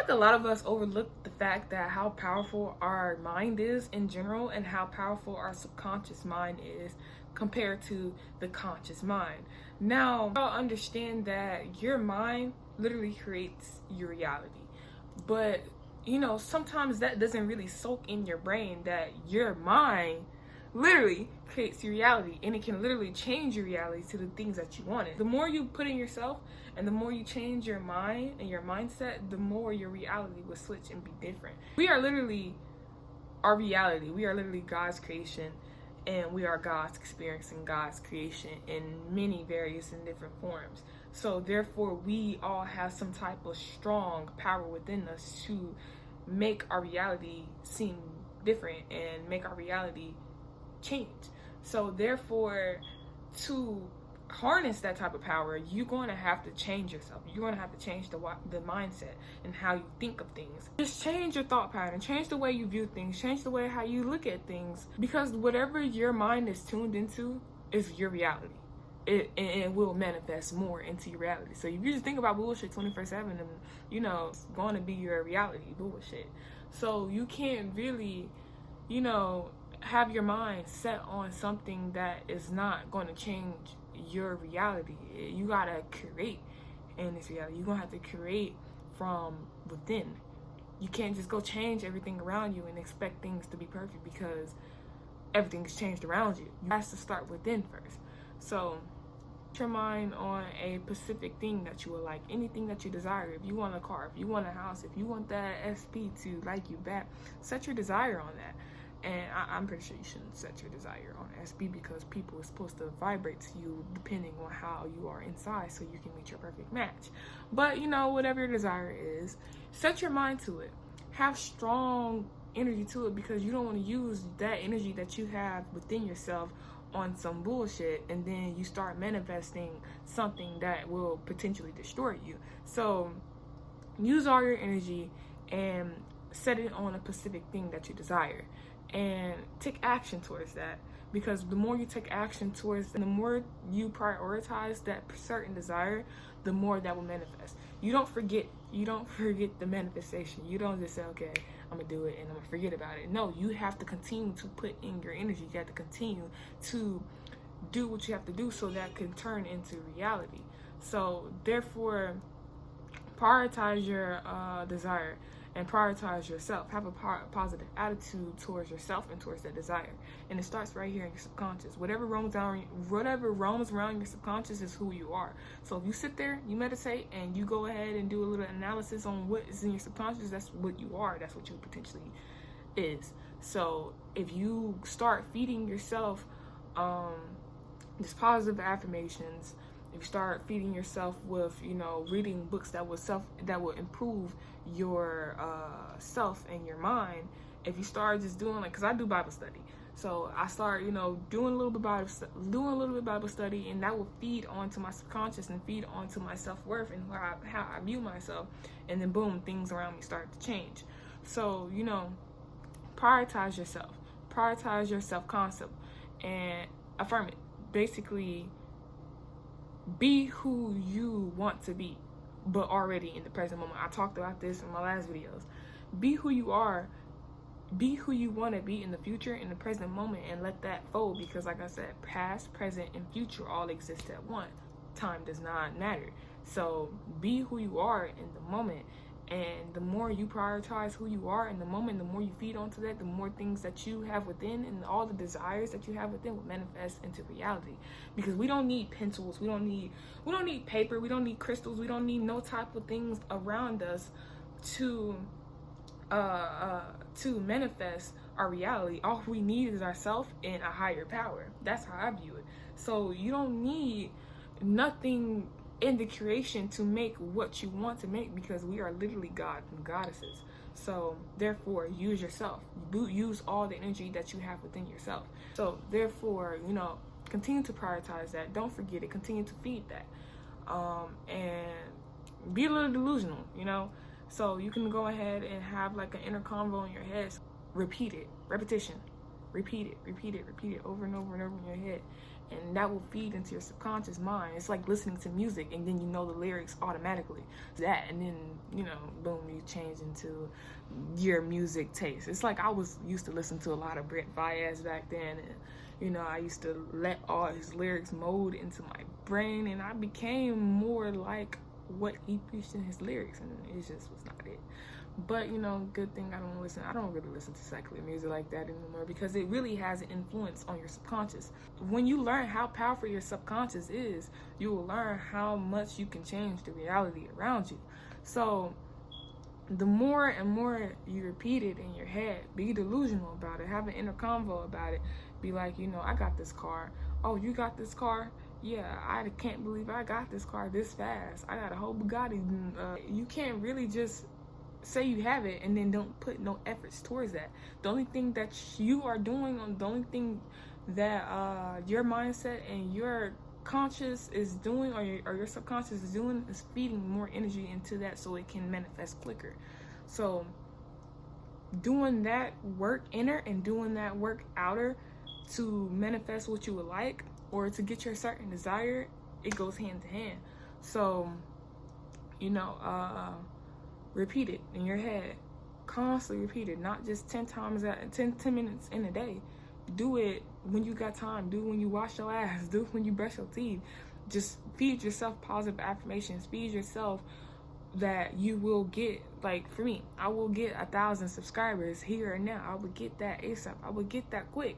a lot of us overlook the fact that how powerful our mind is in general and how powerful our subconscious mind is compared to the conscious mind. Now, I'll understand that your mind literally creates your reality. But, sometimes that doesn't really soak in your brain that your mind literally creates your reality, and it can literally change your reality to the things that you wanted. The more you put in yourself and the more you change your mind and your mindset, the more your reality will switch and be different. We are literally our reality. We are literally God's creation, and we are God's experiencing God's creation in many various and different forms. So therefore we all have some type of strong power within us to make our reality seem different and make our reality change. So therefore, to harness that type of power, you're going to have to change yourself. You're going to have to change the mindset and how you think of things. Just change your thought pattern, change the way you view things, change the way how you look at things, because whatever your mind is tuned into is your reality. It will manifest more into your reality. So if you just think about bullshit 24/7, and it's going to be your reality bullshit. So you can't really have your mind set on something that is not going to change your reality. You gotta create in this reality. You're gonna have to create from within. You can't just go change everything around you and expect things to be perfect, because everything's changed around you. You have to start within first. So your mind on a specific thing that you would like, anything that you desire. If you want a car, if you want a house, if you want that SP to like you back, set your desire on that. And I'm pretty sure you shouldn't set your desire on SB, because people are supposed to vibrate to you depending on how you are inside, so you can meet your perfect match. But whatever your desire is, set your mind to it. Have strong energy to it, because you don't want to use that energy that you have within yourself on some bullshit, and then you start manifesting something that will potentially destroy you. So use all your energy and set it on a specific thing that you desire, and take action towards that, because the more you take action towards, the more you prioritize that certain desire, the more that will manifest. You don't forget the manifestation. You don't just say, okay, I'm gonna do it and I'm gonna forget about it. No, you have to continue to put in your energy. You have to continue to do what you have to do so that can turn into reality. So therefore, prioritize your desire and prioritize yourself. Have a positive attitude towards yourself and towards that desire. And it starts right here in your subconscious. Whatever roams around your subconscious is who you are. So if you sit there, you meditate, and you go ahead and do a little analysis on what is in your subconscious, that's what you are. That's what you potentially is. So if you start feeding yourself these positive affirmations, if you start feeding yourself with reading books that will improve your self and your mind, if you start just doing, like, because I do Bible study, so I start doing a little bit Bible study, and that will feed onto my subconscious and feed onto my self-worth and how I view myself, and then boom, things around me start to change. So prioritize your self-concept and affirm it. Basically, be who you want to be, but already in the present moment. I talked about this in my last videos. Be who you are. Be who you want to be in the future, in the present moment, and let that fold, because like I said, past, present, and future all exist at once. Time does not matter. So be who you are in the moment, and the more you prioritize who you are in the moment, the more you feed onto that, the more things that you have within and all the desires that you have within will manifest into reality. Because we don't need pencils, we don't need paper, we don't need crystals, we don't need no type of things around us to manifest our reality. All we need is ourselves and a higher power. That's how I view it. So you don't need nothing in the creation to make what you want to make, because we are literally gods and goddesses. So therefore, use yourself. Use all the energy that you have within yourself. So therefore, continue to prioritize that. Don't forget it. Continue to feed that, and be a little delusional. So you can go ahead and have like an inner convo in your head. Repeat it. Repetition. Repeat it over and over and over in your head. and that will feed into your subconscious mind. It's like listening to music and then you know the lyrics automatically. That, and then, you know, boom, you change into your music taste. It's like I was used to listen to a lot of Brent Faiyaz back then, and you know, I used to let all his lyrics mold into my brain, and I became more like what he preached in his lyrics, and it just was not it. But, you know, good thing I don't really listen to secular music like that anymore, because it really has an influence on your subconscious. When you learn how powerful your subconscious is, you will learn how much you can change the reality around you. So the more and more you repeat it in your head, be delusional about it, have an inner convo about it, be like, you know, I got this car. Oh, you got this car? Yeah, I can't believe I got this car this fast. I got a whole Bugatti. You can't really just say you have it and then don't put no efforts towards that. The only thing that you are doing, the only thing that your mindset and your conscious is doing, or your subconscious is doing, is feeding more energy into that so it can manifest quicker. So doing that work inner and doing that work outer to manifest what you would like, or to get your certain desire, it goes hand to hand. So, you know, repeat it in your head, constantly repeat it, not just 10 minutes in a day. Do it when you got time, do it when you wash your ass, do it when you brush your teeth. Just feed yourself positive affirmations, feed yourself that you will get, like for me, I will get 1,000 subscribers here and now. I would get that ASAP, I would get that quick.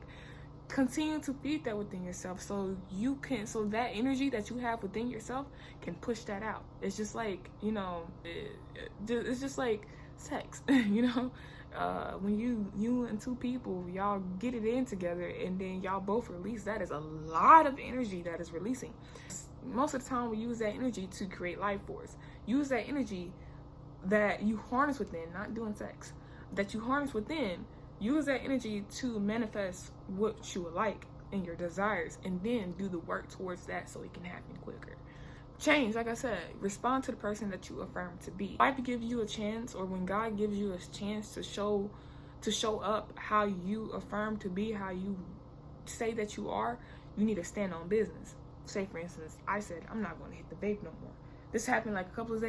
Continue to feed that within yourself, so you can, so that energy that you have within yourself can push that out. It's just like, you know, it's just like sex, you know, when you and two people, y'all get it in together and then y'all both release, that is a lot of energy that is releasing. Most of the time we use that energy to create life force. Use that energy that you harness within, not doing sex, that you harness within. Use that energy to manifest what you would like and your desires, and then do the work towards that so it can happen quicker. Change, like I said, respond to the person that you affirm to be. Life gives you a chance, or when God gives you a chance to show up how you affirm to be, how you say that you are, you need to stand on business. Say, for instance, I said, I'm not going to hit the vape no more. This happened like a couple of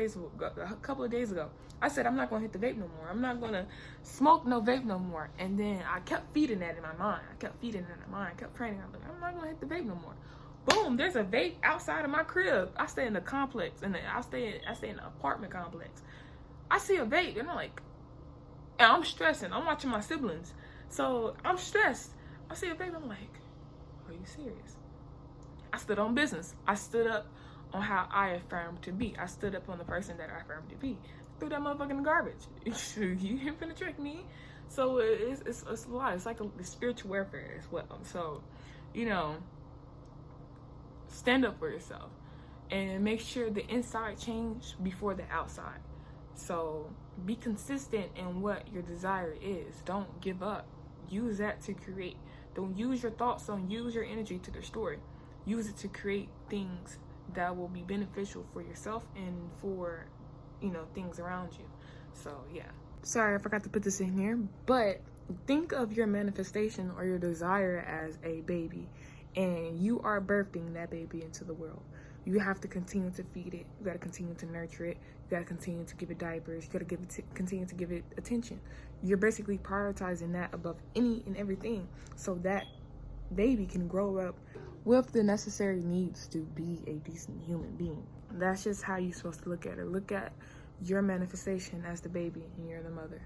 days ago. I said, I'm not going to hit the vape no more. I'm not going to smoke no vape no more. And then I kept feeding that in my mind. I kept praying. I'm like, I'm not going to hit the vape no more. Boom, there's a vape outside of my crib. I stay in the complex, and I stay in an apartment complex. I see a vape, and I'm like, and I'm stressing. I'm watching my siblings. So I'm stressed. I see a vape, I'm like, are you serious? I stood on business. I stood up on how I affirmed to be. I stood up on the person that I affirmed to be. Threw that motherfucker in the garbage. You ain't finna trick me. So it's a lot. It's like a spiritual warfare as well. So, you know, stand up for yourself and make sure the inside change before the outside. So be consistent in what your desire is. Don't give up. Use that to create. Don't use your thoughts. Don't use your energy to destroy. Use it to create things that will be beneficial for yourself and for, you know, things around you. So yeah, sorry I forgot to put this in here, but think of your manifestation or your desire as a baby, and you are birthing that baby into the world. You have to continue to feed it. You got to continue to nurture it. You got to continue to give it diapers. You got to continue to give it attention. You're basically prioritizing that above any and everything, so that baby can grow up with the necessary needs to be a decent human being. That's just how you're supposed to look at it. Look at your manifestation as the baby and you're the mother.